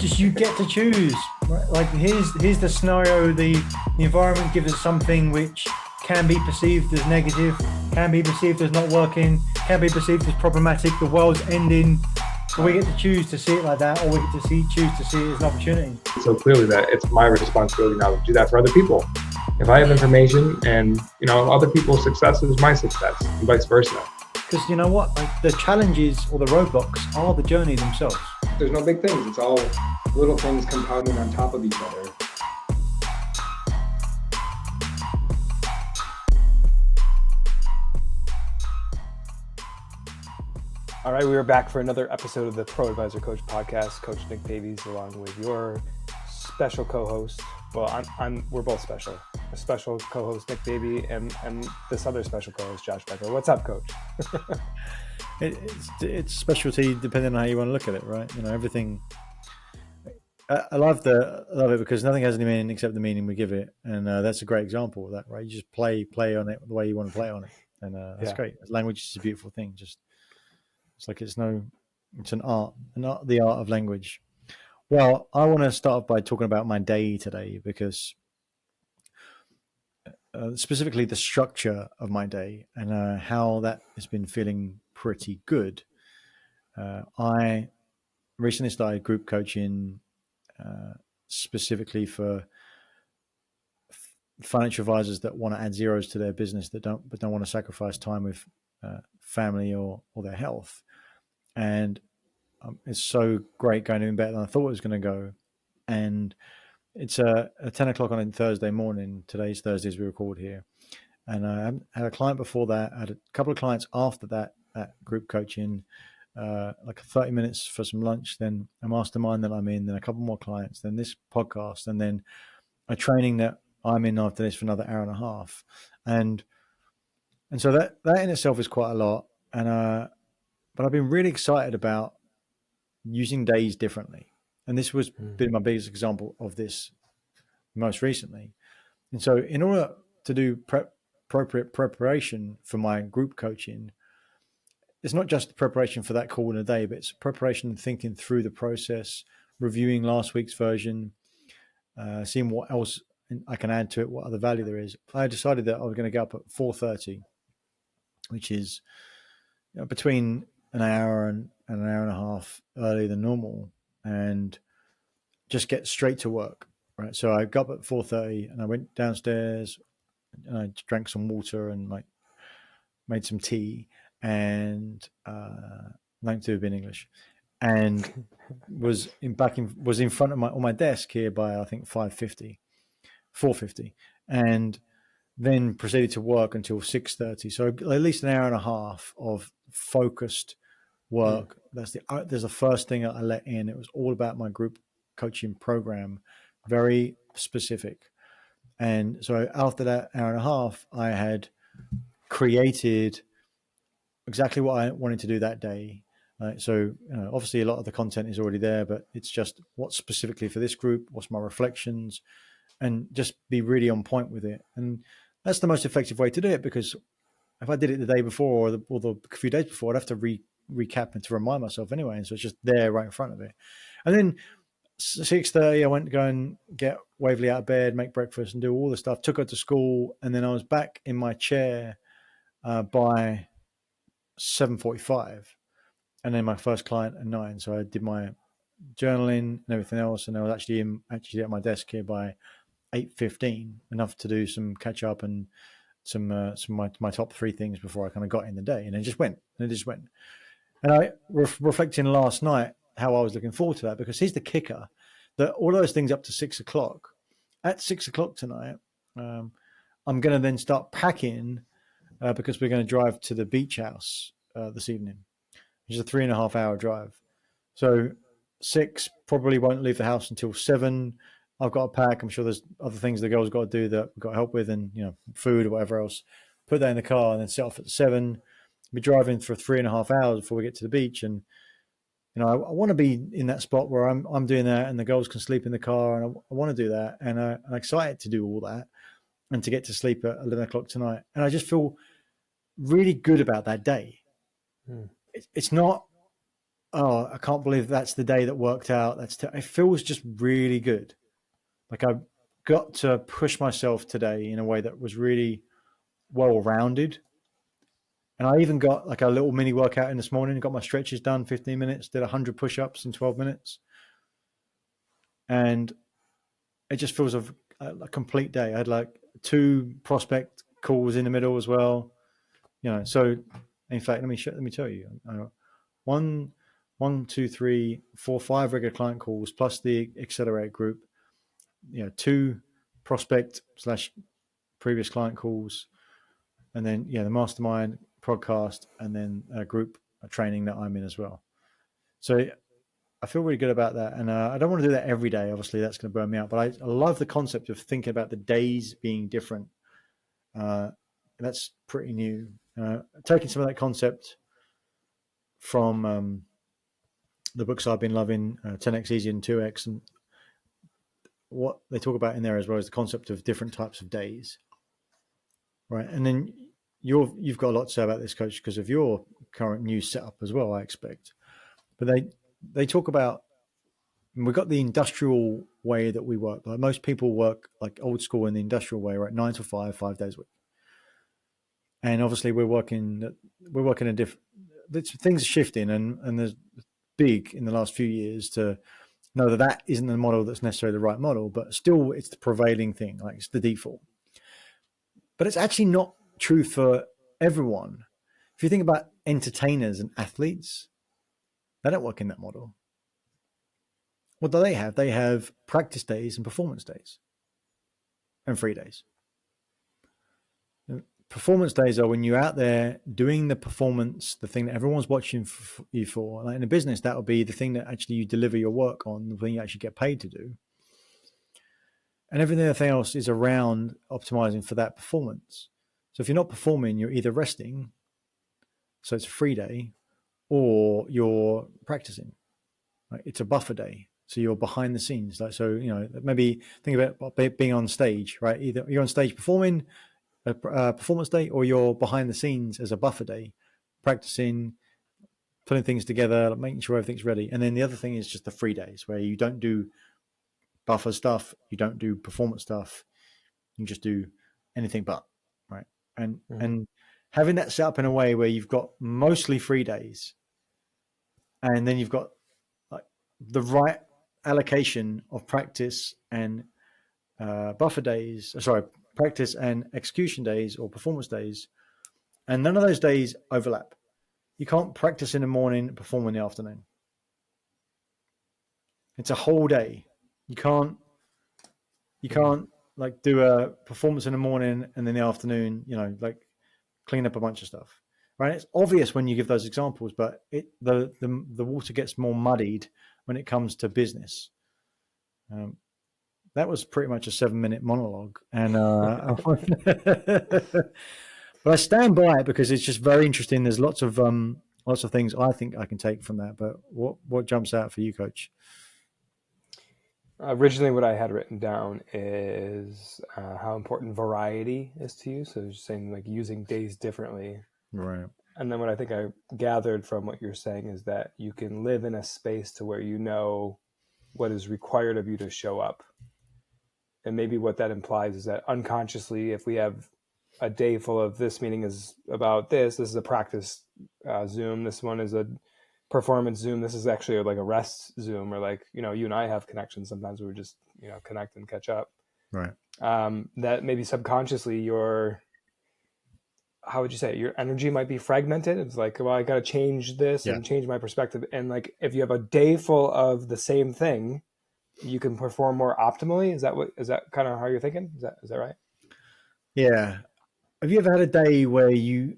just you get to choose. Right? Like here's the scenario. The environment gives us something which can be perceived as negative, can be perceived as not working, can be perceived as problematic. The world's ending. But we get to choose to see it like that, or we get to choose to see it as an opportunity. So clearly that it's my responsibility now to do that for other people. If I have information and, other people's success is my success and vice versa. Because you know what? Like, the challenges or the roadblocks are the journey themselves. There's no big things. It's all little things compounding on top of each other. All right, we are back for another episode of the Pro Advisor Coach podcast. Coach Nick Davies, along with your special co-host. Well, we're both special. A special co-host Nick Davies and this other special co-host Josh Becker. What's up, Coach? It's specialty depending on how you want to look at it, right? Everything. I love it because nothing has any meaning except the meaning we give it, and that's a great example of that, right? You just play on it the way you want to play on it, and that's great. Language is a beautiful thing. It's like it's an art, the art of language. Well, I want to start by talking about my day today because specifically the structure of my day and how that has been feeling pretty good. I recently started group coaching specifically for financial advisors that want to add zeros to their business but don't want to sacrifice time with family or their health. And it's so great going in better than I thought it was going to go. And it's a 10 o'clock on a Thursday morning. Today's Thursday as we record here. And I had a client before that. I had a couple of clients after that group coaching, like 30 minutes for some lunch, then a mastermind that I'm in, then a couple more clients, then this podcast, and then a training that I'm in after this for another hour and a half. And so that in itself is quite a lot. And but I've been really excited about using days differently. And this was been my biggest example of this most recently. And so in order to do appropriate preparation for my group coaching, it's not just the preparation for that call in a day, but it's preparation thinking through the process, reviewing last week's version, seeing what else I can add to it, what other value there is. I decided that I was going to get up at 4:30, which is between an hour and an hour and a half earlier than normal, and just get straight to work. Right. So I got up at 4:30 and I went downstairs and I drank some water and made some tea and learned to have been English, and was in front of my desk here by I think 4:50, and then proceeded to work until 6:30. So at least an hour and a half of focused work. There's the first thing I let in. It was all about my group coaching program, very specific. And so after that hour and a half, I had created exactly what I wanted to do that day. So obviously a lot of the content is already there, but it's just what's specifically for this group, what's my reflections, and just be really on point with it. And that's the most effective way to do it, because if I did it the day before or the few days before, I'd have to recap and to remind myself anyway. And so it's just there right in front of it. And then 6:30, I went to go and get Waverly out of bed, make breakfast and do all the stuff, took her to school. And then I was back in my chair by 7:45. And then my first client at 9. So I did my journaling and everything else. And I was actually at my desk here by 8:15, enough to do some catch up and some my top 3 things before I kind of got in the day. And it just went. And I reflecting last night how I was looking forward to that, because here's the kicker, that all those things up to 6 o'clock. At 6 o'clock tonight, I'm going to then start packing because we're going to drive to the beach house this evening, which is a 3.5 hour drive. So 6, probably won't leave the house until 7. I've got to pack. I'm sure there's other things the girls got to do that we've got help with, and food or whatever else. Put that in the car and then set off at 7. Be driving for 3.5 hours before we get to the beach, and I want to be in that spot where I'm doing that, and the girls can sleep in the car, and I want to do that, and I'm excited to do all that, and to get to sleep at 11 o'clock tonight, and I just feel really good about that day. It's not oh, I can't believe that's the day that worked out. It feels just really good. Like I got to push myself today in a way that was really well-rounded. And I even got like a little mini workout in this morning, got my stretches done, 15 minutes, did 100 push-ups in 12 minutes. And it just feels a complete day. I had like 2 prospect calls in the middle as well. So in fact, let me tell you, 1, 2, 3, 4, 5 regular client calls plus the Accelerate group, 2 prospect / previous client calls, and then the mastermind podcast, and then a group training that I'm in as well. So I feel really good about that. And I don't want to do that every day. Obviously, that's going to burn me out. But I love the concept of thinking about the days being different. That's pretty new. Taking some of that concept from the books I've been loving, 10X Easy and 2X, and what they talk about in there as well is the concept of different types of days. Right. And then you've got a lot to say about this, Coach, because of your current new setup as well, I expect. But they talk about, we've got the industrial way that we work. Like most people work like old school in the industrial way, right? 9 to 5, 5 days a week. And obviously we're working a different, things are shifting, and there's big in the last few years to know that isn't the model that's necessarily the right model, but still it's the prevailing thing, like it's the default. But it's actually not true for everyone. If you think about entertainers and athletes, they don't work in that model. What do they have? They have practice days and performance days and free days. Performance days are when you're out there doing the performance, the thing that everyone's watching you for. Like in a business, that would be the thing that actually you deliver your work on, the thing you actually get paid to do. And everything else is around optimizing for that performance. So if you're not performing, you're either resting, so it's a free day, or you're practicing. Right? It's a buffer day. So you're behind the scenes. Like, so, maybe think about being on stage, right? Either you're on stage performing a performance day, or you're behind the scenes as a buffer day, practicing, putting things together, making sure everything's ready. And then the other thing is just the free days where you don't do buffer stuff, you don't do performance stuff, you just do anything but, right? And having that set up in a way where you've got mostly free days, and then you've got like the right allocation of practice and buffer days, practice and execution days or performance days, and none of those days overlap. You can't practice in the morning, perform in the afternoon. It's a whole day. You can't like do a performance in the morning and then the afternoon, like clean up a bunch of stuff, right? It's obvious when you give those examples, but the water gets more muddied when it comes to business. That was pretty much a 7-minute monologue, and but I stand by it because it's just very interesting. There's lots of things I think I can take from that. But what jumps out for you, Coach? Originally, what I had written down is how important variety is to you. So just saying like using days differently, right? And then what I think I gathered from what you're saying is that you can live in a space to where you know what is required of you to show up. And maybe what that implies is that unconsciously, if we have a day full of this meeting is about this is a practice Zoom, this one is a performance Zoom, this is actually like a rest Zoom, or like, you and I have connections sometimes where we just, connect and catch up. Right. That maybe subconsciously your energy might be fragmented. It's like, well, I got to change this and change my perspective. And like, if you have a day full of the same thing, you can perform more optimally. Is that kind of how you're thinking? Is that right? Yeah. Have you ever had a day where you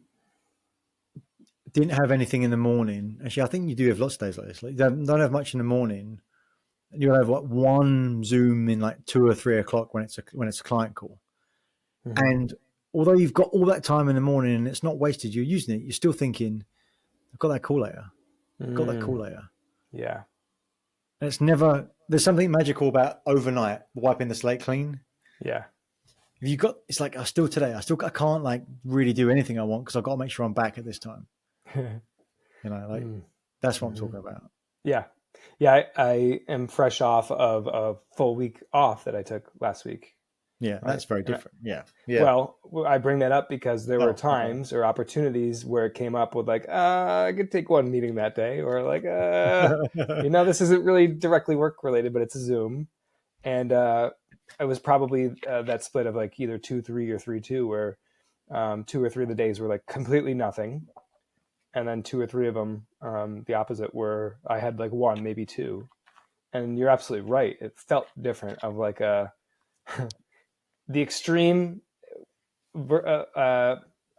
didn't have anything in the morning? Actually, I think you do have lots of days like this. Like, you don't have much in the morning. You'll have like one Zoom in like 2 or 3 o'clock when it's a client call. Mm-hmm. And although you've got all that time in the morning and it's not wasted, you're using it, you're still thinking, I've got that call later. Yeah. And it's never, there's something magical about overnight wiping the slate clean. Yeah. If you got, it's like, I can't like really do anything I want because I've got to make sure I'm back at this time. That's what I'm talking about. Yeah. Yeah. I am fresh off of a full week off that I took last week. Yeah, Right. that's very different. Yeah. Well, I bring that up because there were Okay. times or opportunities where it came up with like, I could take one meeting that day, or like, this isn't really directly work related, but it's a Zoom. And it was probably that split of like either 2-3 or 3-2, where 2 or 3 of the days were like completely nothing. And then 2 or 3 of them, the opposite, were I had like 1, maybe 2. And you're absolutely right. It felt different of like the extreme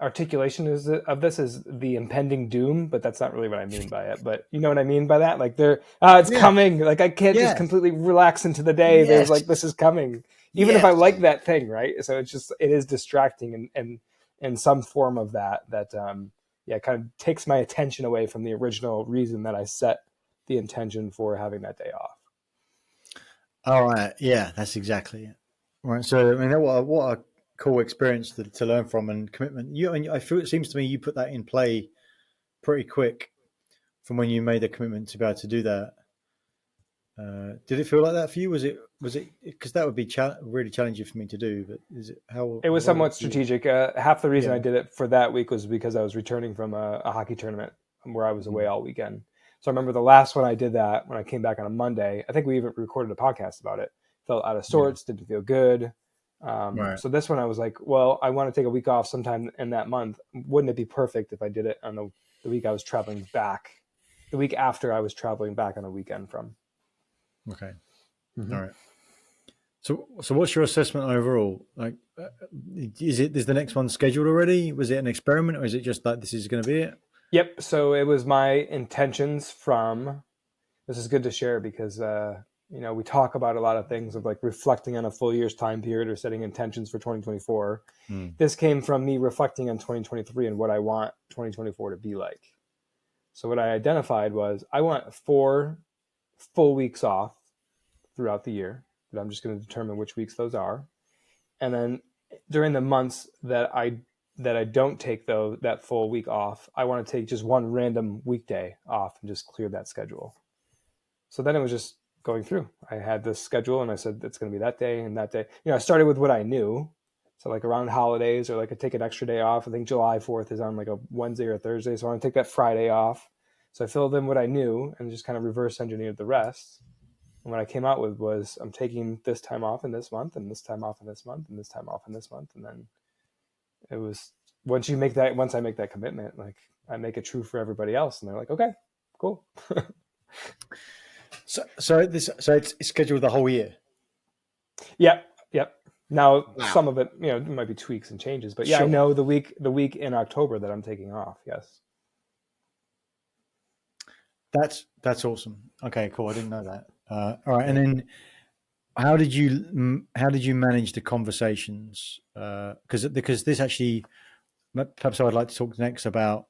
articulation of this is the impending doom, but that's not really what I mean by it. But you know what I mean by that? Like it's coming. Like I can't just completely relax into the day. Yes. There's like, this is coming. Even if I like that thing, right? So it is distracting and some form of that kind of takes my attention away from the original reason that I set the intention for having that day off. All right. Yeah, that's exactly it. Right. So, I mean, what a cool experience to learn from, and commitment. I feel it seems to me you put that in play pretty quick from when you made the commitment to be able to do that. Did it feel like that for you? Was it because that would be really challenging for me to do? But is it how? It was somewhat strategic. Half the reason I did it for that week was because I was returning from a hockey tournament where I was away all weekend. So I remember the last one I did that when I came back on a Monday. I think we even recorded a podcast about it. Felt out of sorts, didn't feel good. Right. So this one I was like, well, I want to take a week off sometime in that month. Wouldn't it be perfect if I did it on the week I was traveling back, the week after I was traveling back on a weekend from? Okay. Mm-hmm. All right. So what's your assessment overall? Like, is the next one scheduled already? Was it an experiment, or is it just like this is going to be it? Yep. So it was my intentions from. This is good to share because we talk about a lot of things of like reflecting on a full year's time period or setting intentions for 2024. This came from me reflecting on 2023 and what I want 2024 to be like. So what I identified was I want 4 full weeks off throughout the year, but I'm just going to determine which weeks those are. And then during the months that I don't take that full week off, I want to take just one random weekday off and just clear that schedule. So then it was just going through. I had this schedule and I said, it's going to be that day and that day. I started with what I knew. So like around holidays, or like I take an extra day off. I think July 4th is on like a Wednesday or Thursday. So I want to take that Friday off. So I filled in what I knew and just kind of reverse engineered the rest. And what I came out with was I'm taking this time off in this month, and this time off in this month, and this time off in this month. And then it was once I make that commitment, like I make it true for everybody else. And they're like, okay, cool. So it's scheduled the whole year. Yep. Now some of it, it might be tweaks and changes, but yeah, sure. I know the week in October that I'm taking off. Yes. That's awesome. Okay, cool. I didn't know that. All right, and then how did you manage the conversations? Because this actually, perhaps I would like to talk next about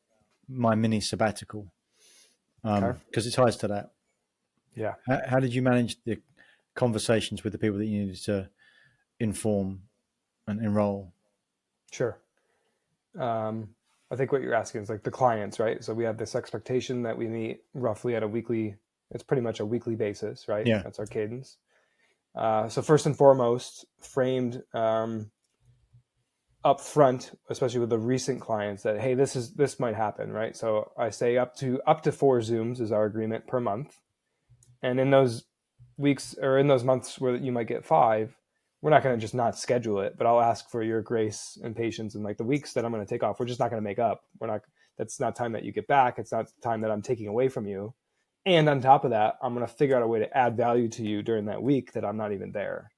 my mini sabbatical, because it ties to that. Yeah. How did you manage the conversations with the people that you needed to inform and enroll? Sure. I think what you're asking is like the clients, right? So we have this expectation that we meet roughly at it's pretty much a weekly basis, right? Yeah. That's our cadence. So first and foremost, framed up front, especially with the recent clients, that, hey, this might happen, right? So I say up to 4 Zooms is our agreement per month. And in those weeks or in those months where you might get 5, we're not going to just not schedule it, but I'll ask for your grace and patience. And like the weeks that I'm going to take off, we're just not going to make up. That's not time that you get back. It's not time that I'm taking away from you. And on top of that, I'm going to figure out a way to add value to you during that week that I'm not even there.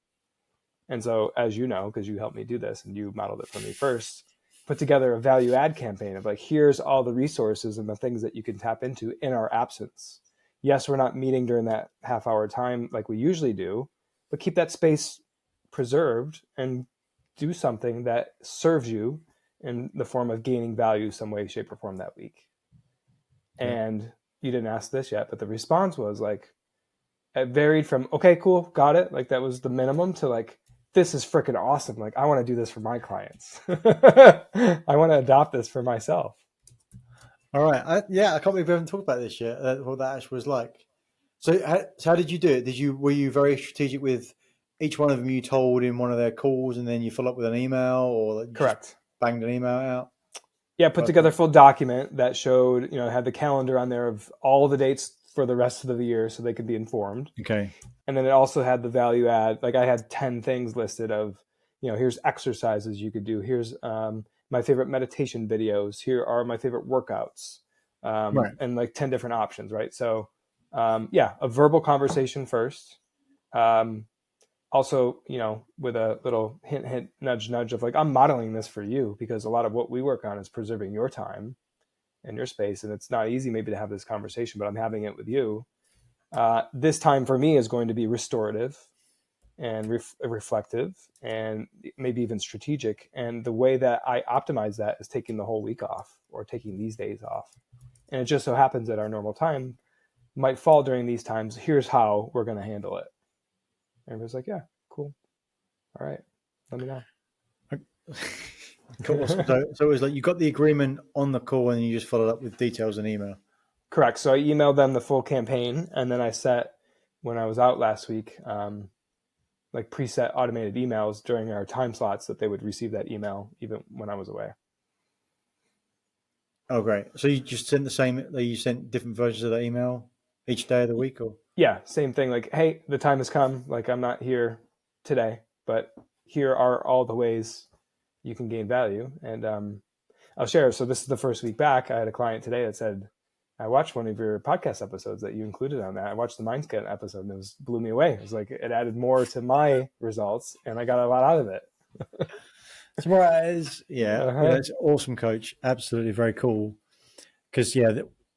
And so, as you know, because you helped me do this and you modeled it for me first, put together a value add campaign of like, here's all the resources and the things that you can tap into in our absence. Yes, we're not meeting during that half-hour time like we usually do, but keep that space preserved and do something that serves you in the form of gaining value some way, shape, or form that week. Yeah. And you didn't ask this yet, but the response was like, it varied from, okay, cool, got it. Like that was the minimum to like, this is freaking awesome. Like I want to do this for my clients. I want to adopt this for myself. All right. I can't believe we haven't talked about this yet. What that actually was like. So how did you do it? Were you very strategic with each one of them? You told in one of their calls, and then you follow up with an email, or you just Correct. banged an email out? Yeah, put together a Perfect. full document that showed, had the calendar on there of all the dates for the rest of the year so they could be informed. Okay. And then it also had the value add. Like I had 10 things listed of, here's exercises you could do. Here's my favorite meditation videos. Here are my favorite workouts. Right. And like 10 different options, right? So, a verbal conversation first. Also, with a little hint, nudge, of like, I'm modeling this for you because a lot of what we work on is preserving your time and your space. And it's not easy maybe to have this conversation, but I'm having it with you. This time for me is going to be restorative and reflective and maybe even strategic. And the way that I optimize that is taking the whole week off or taking these days off. And it just so happens that our normal time might fall during these times. Here's how we're going to handle it. Everybody's like, yeah, cool. All right. Let me know. Cool. So it was like you got the agreement on the call and you just followed up with details and email. Correct. So I emailed them the full campaign, and then I set, when I was out last week, like preset automated emails during our time slots that they would receive that email even when I was away. Oh, great. So you just sent you sent different versions of that email each day of the week, or? Yeah, same thing. Like, hey, the time has come. Like, I'm not here today, but here are all the ways you can gain value. And I'll share. So this is the first week back. I had a client today that said, I watched one of your podcast episodes that you included on that. I watched the Mindscan episode and blew me away. It was like, it added more to my results and I got a lot out of it. Surprise. Yeah, it's awesome, coach. Absolutely very cool. Because,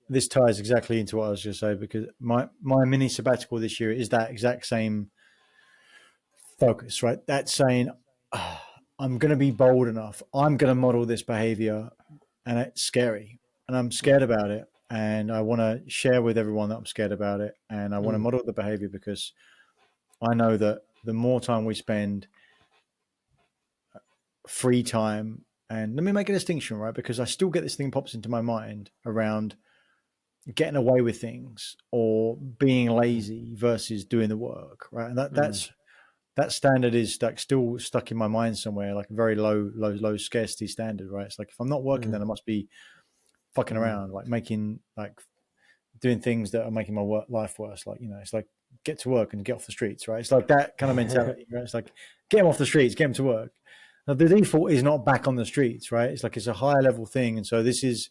this ties exactly into what I was going to say, because my mini sabbatical this year is that exact same focus, right? That's saying, I'm going to be bold enough. I'm going to model this behavior, and it's scary, and I'm scared about it. And I want to share with everyone that I'm scared about it. And I want to model the behavior because I know that the more time we spend free time, and let me make a distinction, right? Because I still get this thing pops into my mind around getting away with things or being lazy versus doing the work, right? And that standard is like still stuck in my mind somewhere, like a very low scarcity standard, right? It's like if I'm not working, then I must be fucking around, like doing things that are making my life worse. Like, it's like get to work and get off the streets, right? It's like that kind of mentality, right? It's like get them off the streets, get them to work. Now, the default is not back on the streets, right? It's like it's a higher level thing. And so this is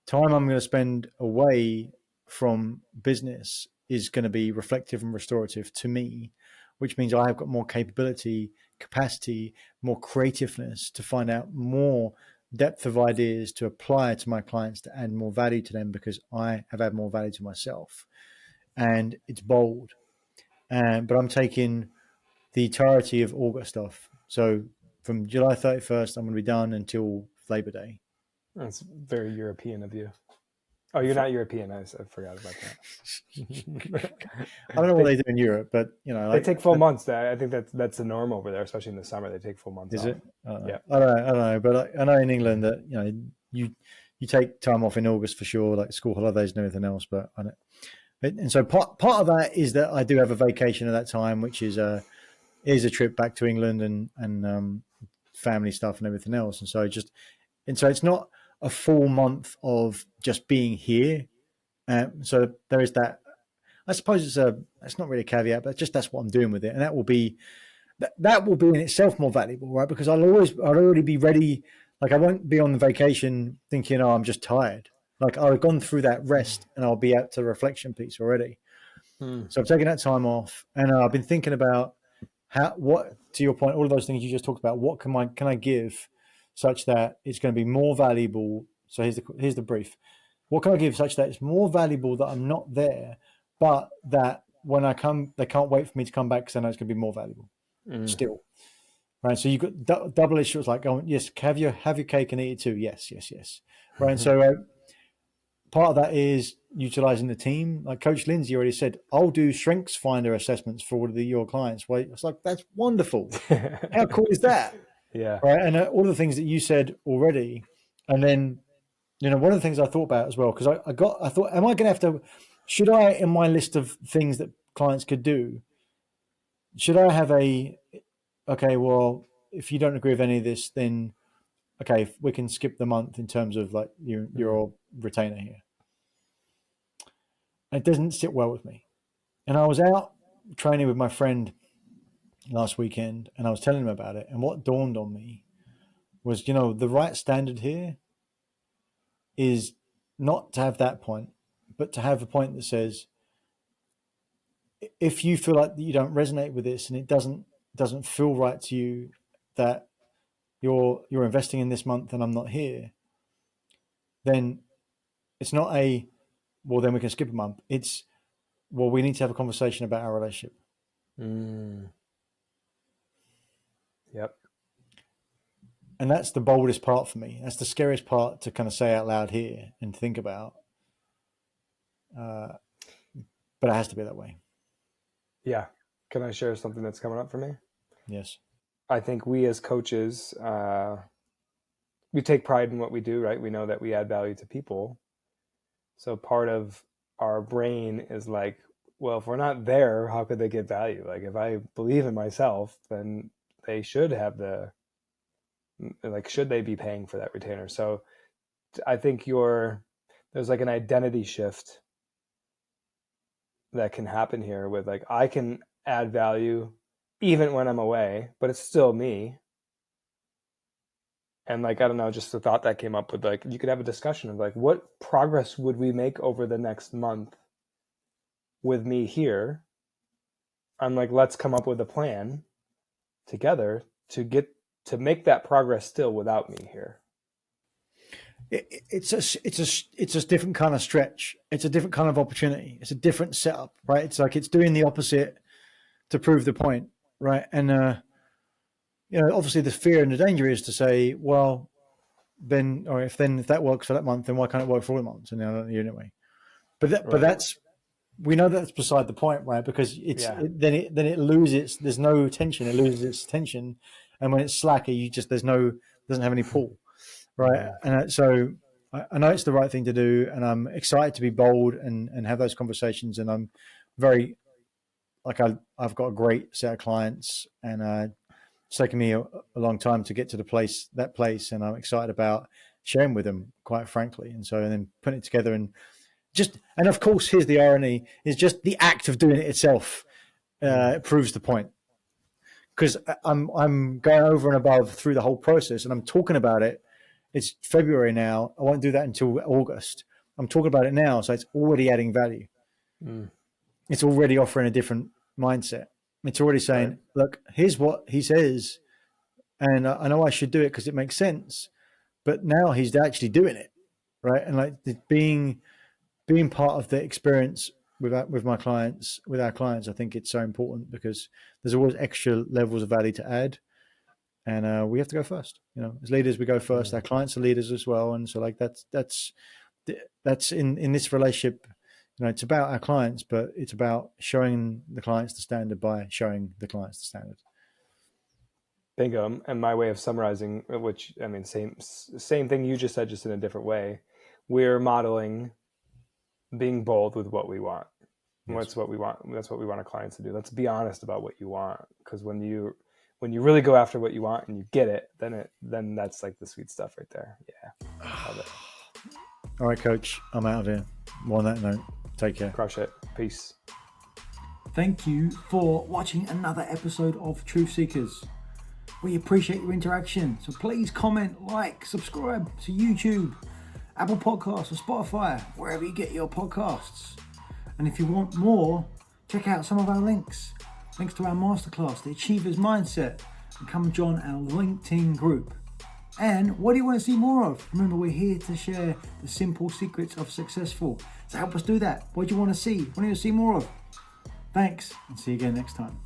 time I'm going to spend away from business is going to be reflective and restorative to me, which means I have got more capability, capacity, more creativeness to find out more depth of ideas to apply to my clients to add more value to them because I have added more value to myself. And it's bold. But I'm taking the entirety of August off. So from July 31st, I'm going to be done until Labor Day. That's very European of you. Oh, you're not European. I forgot about that. I don't know what they do in Europe, but they take full months. I think that's the norm over there, especially in the summer. They take full months. Is off. it? Yeah. I don't know, but I know in England that you take time off in August for sure, like school holidays and everything else. But and so part of that is that I do have a vacation at that time, which is a trip back to England and family stuff and everything else. And so it's not a full month of just being here. So there is that. I suppose it's not really a caveat, but just that's what I'm doing with it, and that will be in itself more valuable, right? Because I'll already be ready. Like I won't be on the vacation thinking, oh, I'm just tired. Like I've gone through that rest, and I'll be out to the reflection piece already. So I've taken that time off, and I've been thinking about what, to your point, all of those things you just talked about. What can I give such that it's going to be more valuable? So here's the brief. What can I give such that it's more valuable that I'm not there, but that when I come, they can't wait for me to come back because I know it's going to be more valuable still. Right. So you've got double issue. It's like, oh, yes, have your cake and eat it too. Yes. Right. And so part of that is utilizing the team. Like Coach Lindsay already said, I'll do Strengths Finder assessments for all of your clients. Well, it's like, that's wonderful. How cool is that? Yeah. Right. And all the things that you said already. And then one of the things I thought about as well, because I thought, am I going to have to, should I, in my list of things that clients could do, should I have okay, well, if you don't agree with any of this, then okay, we can skip the month in terms of like your retainer here. It doesn't sit well with me. And I was out training with my friend last weekend, and I was telling him about it. And what dawned on me was, the right standard here is not to have that point, but to have a point that says, if you feel like you don't resonate with this and it doesn't feel right to you that you're investing in this month and I'm not here, then it's not well, then we can skip a month. It's, well, we need to have a conversation about our relationship. Yep. And that's the boldest part for me. That's the scariest part to kind of say out loud here and think about. But it has to be that way. Yeah. Can I share something that's coming up for me? Yes. I think we as coaches, we take pride in what we do, right? We know that we add value to people. So part of our brain is like, well, if we're not there, how could they get value? Like, if I believe in myself, then they should have should they be paying for that retainer? So I think there's like an identity shift that can happen here with like, I can add value even when I'm away, but it's still me. And like, I don't know, just the thought that came up with like, you could have a discussion of like, what progress would we make over the next month with me here? I'm like, let's come up with a plan together to make that progress still without me here. It's a different kind of stretch. It's a different kind of opportunity. It's a different setup, right? It's like it's doing the opposite to prove the point, right? And obviously the fear and the danger is to say, well, then, or if that works for that month, then why can't it work for all the months? And I don't need it anyway. But that's, we know that's beside the point, right? Because then it loses. There's no tension. It loses its tension, and when it's slacker, doesn't have any pull, right? And so I know it's the right thing to do, and I'm excited to be bold and have those conversations. And I'm very I've got a great set of clients, and it's taken me a long time to get to that place, and I'm excited about sharing with them, quite frankly. And then putting it together and of course, here's the irony: is just the act of doing it itself proves the point. Because I'm going over and above through the whole process, and I'm talking about it. It's February now. I won't do that until August. I'm talking about it now, so it's already adding value. It's already offering a different mindset. It's already saying, look, here's what he says, and I know I should do it because it makes sense. But now he's actually doing it, right? And like being part of the experience with my clients, with our clients, I think it's so important because there's always extra levels of value to add, and we have to go first. As leaders, we go first. Our clients are leaders as well, and so like that's in this relationship. It's about our clients, but it's about showing the clients the standard by showing the clients the standard. Bingo. And my way of summarizing, which I mean, same thing you just said, just in a different way. We're modeling being bold with what we want. Yes. That's what we want. That's what we want our clients to do. Let's be honest about what you want, because when you really go after what you want and you get it, then that's like the sweet stuff right there. Yeah, love it. All right, Coach, I'm out of here. On that note, take care. Crush it. Peace. Thank you for watching another episode of Truth Seekers. We appreciate your interaction, so please comment, like, subscribe to YouTube, Apple Podcasts, or Spotify, wherever you get your podcasts. And if you want more, check out some of our links to our masterclass, The Achiever's Mindset, and come join our LinkedIn group. And what do you want to see more of? Remember, we're here to share the simple secrets of successful. So help us do that. What do you want to see? What do you want to see more of? Thanks, and see you again next time.